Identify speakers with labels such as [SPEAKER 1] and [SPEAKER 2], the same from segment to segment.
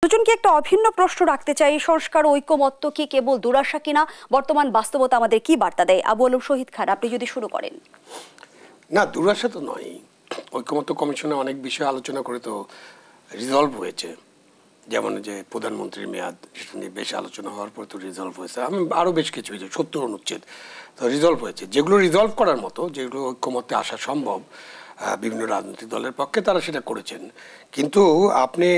[SPEAKER 1] দুজনকে একটা অভিন্ন প্রশ্ন রাখতে চাই, সংস্কার ঐকমত্য কি কেবল দুরাশা কিনা, বর্তমান বাস্তবতা আমাদের কি বার্তা দেয়? আবু আলম শহীদ খান, আপনি যদি শুরু করেন।
[SPEAKER 2] না, দুরাশা তো নয়। ঐকমত্য কমিশনে অনেক বিষয় আলোচনা করে তো রিজলভ হয়েছে, যেমন যে প্রধানমন্ত্রীর মেয়াদ, সেটা নিয়ে বেশ আলোচনা হওয়ার পর তো রিজলভ হয়েছে। আমি আরও বেশ কিছু 70 অনুচ্ছেদ তো রিজলভ হয়েছে, যেগুলো রিজলভ করার মতো, যেগুলো ঐকমত্যে আসা সম্ভব বিভিন্ন রাজনৈতিক দলের পক্ষে, তারা সেটা করেছেন। কিন্তু আপনি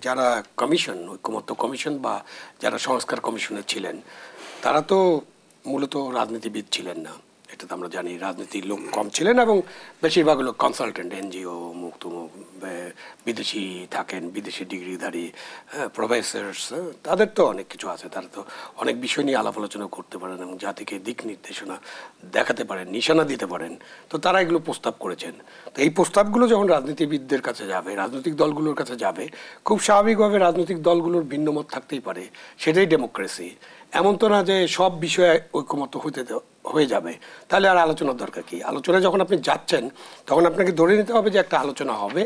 [SPEAKER 2] যারা কমিশন, ঐকমত্য কমিশন বা যারা সংস্কার কমিশনে ছিলেন, তারা তো মূলত রাজনীতিবিদ ছিলেন না, এটা তো আমরা জানি। রাজনীতির লোক কম ছিলেন এবং বেশিরভাগ লোক কনসালটেন্ট, এনজিও, মুক্তমুখ, বিদেশি থাকেন, বিদেশি ডিগ্রিধারী প্রফেসরস, তাদের তো অনেক কিছু আছে। তারা তো অনেক বিষয় নিয়ে আলাপ আলোচনা করতে পারেন এবং জাতিকে দিক নির্দেশনা দেখাতে পারেন, নিশানা দিতে পারেন। তো তারা এগুলো প্রস্তাব করেছেন। তো এই প্রস্তাবগুলো যখন রাজনীতিবিদদের কাছে যাবে, রাজনৈতিক দলগুলোর কাছে যাবে, খুব স্বাভাবিকভাবে রাজনৈতিক দলগুলোর ভিন্নমত থাকতেই পারে। সেটাই ডেমোক্রেসি। এমন তো না যে সব বিষয়ে ঐকমত্য হয়ে যাবে, তাহলে আর আলোচনার দরকার কি? আলোচনায় যখন আপনি যাচ্ছেন, তখন আপনাকে ধরে নিতে হবে যে একটা আলোচনা হবে,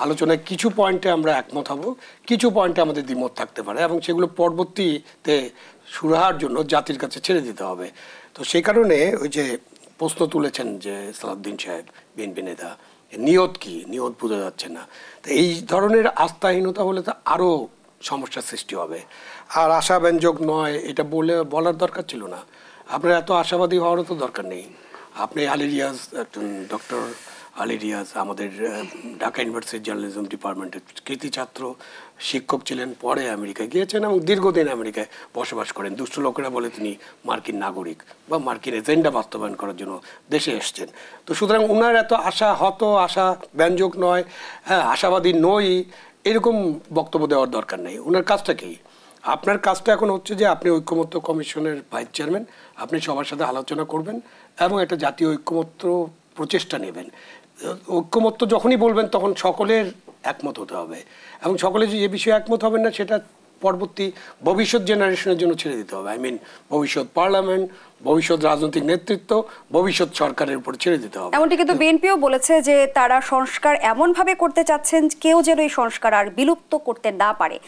[SPEAKER 2] আলোচনায় কিছু পয়েন্টে আমরা একমত হব, কিছু পয়েন্টে আমাদের দ্বিমত থাকতে পারে, এবং সেগুলো পরবর্তীতে সুরাহার জন্য জাতির কাছে ছেড়ে দিতে হবে। তো সেই কারণে ওই যে প্রশ্ন তুলেছেন যে সালাউদ্দিন সাহেব, বিএনপি নেতা, নিয়ত কি, নিয়ত বোঝা যাচ্ছে না। তো এই ধরনের আস্থাহীনতা হলে তো আরও সমস্যার সৃষ্টি হবে। আর আশাব্যঞ্জক নয় এটা বলার দরকার ছিল না। আপনার এত আশাবাদী হওয়ারও তো দরকার নেই। আপনি আলী রিয়াজ, ডক্টর আলী রিয়াজ আমাদের ঢাকা ইউনিভার্সিটি জার্নালিজম ডিপার্টমেন্টের কৃতি ছাত্র, শিক্ষক ছিলেন, পরে আমেরিকায় গিয়েছেন এবং দীর্ঘদিন আমেরিকায় বসবাস করেন। দুষ্ট লোকেরা বলে তিনি মার্কিন নাগরিক বা মার্কিন এজেন্ডা বাস্তবায়ন করার জন্য দেশে এসছেন। তো সুতরাং ওনার এত আশা ব্যঞ্জক নয়, আশাবাদী নই, এরকম বক্তব্য দেওয়ার দরকার নেই। ওনার কাজটা কি? আপনার কাজটা এখন হচ্ছে যে আপনি ঐকমত্য কমিশনের ভাইস চেয়ারম্যান, আপনি সবার সাথে আলোচনা করবেন এবং একটা জাতীয় ঐকমত্য প্রচেষ্টা নেবেন। ঐকমত্য যখনই বলবেন তখন সকলের একমত হতে হবে, এবং সকলে যে বিষয়ে একমত হবেন না সেটা পরবর্তী ভবিষ্যৎ জেনারেশনের জন্য ছেড়ে দিতে হবে। ভবিষ্যৎ পার্লামেন্ট, ভবিষ্যৎ রাজনৈতিক নেতৃত্ব, ভবিষ্যৎ সরকারের উপর ছেড়ে দিতে হবে।
[SPEAKER 1] এমনটি কিন্তু বিএনপিও বলেছে যে তারা সংস্কার এমনভাবে করতে চাচ্ছেন কেউ যেন এই সংস্কার আর বিলুপ্ত করতে না পারে।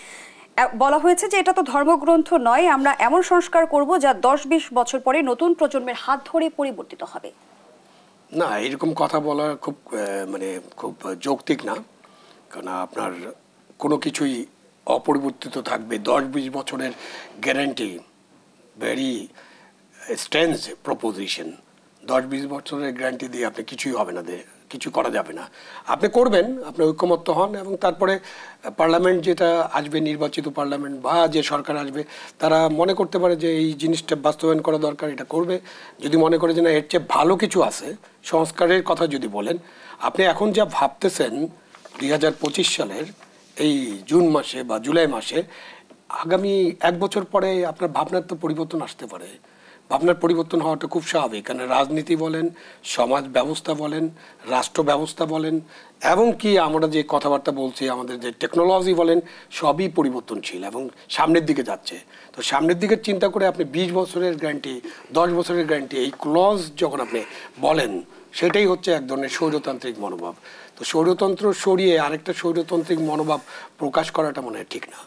[SPEAKER 1] বলা হয়েছে যে এটা তো ধর্মগ্রন্থ নয়, আমরা এমন সংস্কার করব যা 10-20 বছর পরে নতুন প্রজন্মের হাত ধরে পরিবর্তিত হবে।
[SPEAKER 2] না, এরকম কথা বলা খুব যৌক্তিক না। কারণ আপনার কোনো কিছুই অপরিবর্তিত থাকবে 10-20 বছরের গ্যারান্টি ভেরি স্ট্রেঞ্জ প্রপোজিশন। 10-20 বছরের গ্যারান্টি দিয়ে আপনি কিছুই হবে না, কিছু করা যাবে না। আপনি করবেন, আপনি ঐকমত্য হন, এবং তারপরে পার্লামেন্ট যেটা আসবে, নির্বাচিত পার্লামেন্ট বা যে সরকার আসবে, তারা মনে করতে পারে যে এই জিনিসটা বাস্তবায়ন করা দরকার, এটা করবে। যদি মনে করে যে না এর চেয়ে ভালো কিছু আছে, সংস্কারের কথা যদি বলেন, আপনি এখন যা ভাবতেছেন 2025 সালের এই জুন মাসে বা জুলাই মাসে, আগামী 1 বছর পরে আপনার ভাবনার তো পরিবর্তন আসতে পারে। ভাবনার পরিবর্তন হওয়াটা খুব স্বাভাবিক, কারণ রাজনীতি বলেন, সমাজ ব্যবস্থা বলেন, রাষ্ট্র ব্যবস্থা বলেন, এবং কি আমরা যে কথাবার্তা বলছি, আমাদের যে টেকনোলজি বলেন, সবই পরিবর্তনশীল এবং সামনের দিকে যাচ্ছে। তো সামনের দিকে চিন্তা করে আপনি 20 বছরের গ্যারান্টি, 10 বছরের গ্যারান্টি, এই ক্লজ যখন আপনি বলেন, সেটাই হচ্ছে এক ধরনের স্বৈরতান্ত্রিক মনোভাব। তো স্বৈরতন্ত্র সরিয়ে আরেকটা স্বৈরতান্ত্রিক মনোভাব প্রকাশ করাটা মনে হয় ঠিক না।